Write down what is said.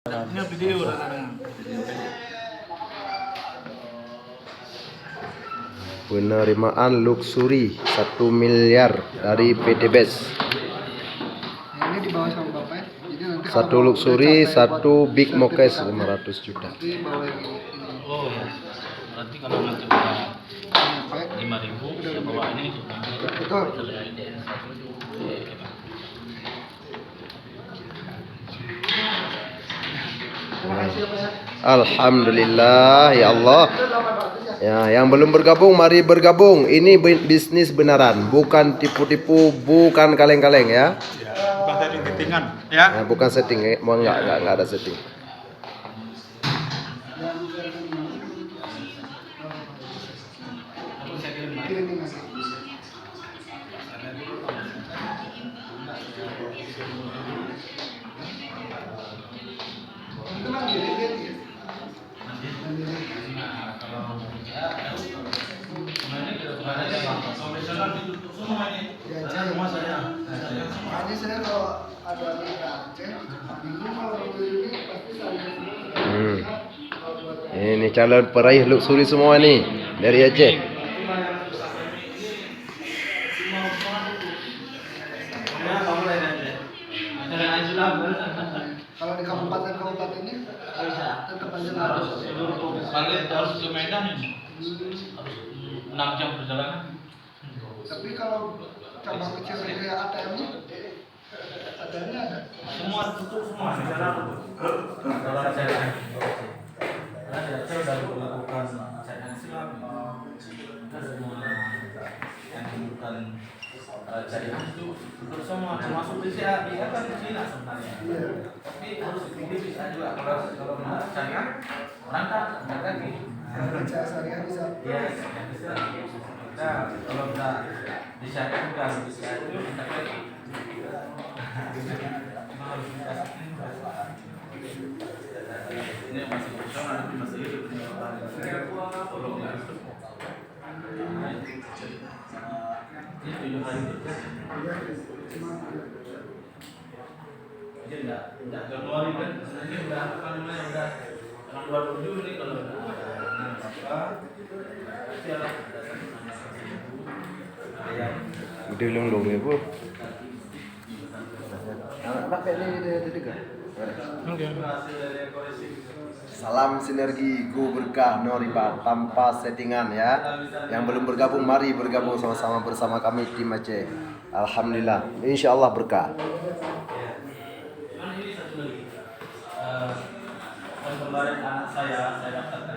Ini video Penerimaan luxury 1 miliar dari PT BES. Ini di bawah sama Bapak ya. Jadi nanti Satu luxury, satu big mokes 500 juta. nanti bawa yang ini. Oh, berarti kalau nanti udah 5.000 ya bawa ini Betul. Terima kasih Pak ya. Alhamdulillah ya Allah. Ya, yang belum bergabung mari bergabung. Ini bisnis beneran, bukan tipu-tipu, bukan kaleng-kaleng ya. Bukan setting-settingan ya. Nah, bukan setting, mau enggak ada setting. Kirimin nanti. Itu mah diri-diri ya. Tadi saya kalau ada di Aceh, bingung kalau ini pasti saya Ini calon peraih luxury semua nih dari Aceh. kalau di kabupaten ini tetap aja harus. harus ke Medan ini. Harus 6 jam perjalanan. Tapi kalau cabang kecil kayak ATM-nya, ATM-nya ada. Semua tutup semua di sana tutup. Kalau Aceh karena di Aceh udah dilakukan Aceh Islam. Kita semua yang bukan Syariah itu tutup semua, termasuk di Syariah kan di Cina sebenarnya. Tapi harus bisa juga kalau Syariah berangkat lagi. Baca syariah bisa. Ya, bisa. Kita kalau udah di Syariah udah bisa itu kita lagi. Ini masih profesional, tapi masih hidup. Ini 7 hari. Jadi enggak Januari kan, ini udah apa namanya udah tanggal 27 nih kalau udah sialah Udah long ya, Bu. Salam sinergi go berkah Noriba tanpa settingan ya. Yang belum bergabung mari bergabung sama-sama bersama kami tim Aceh. Alhamdulillah, insya Allah berkah. Ini satu lagi. Kemarin anak saya daftarkan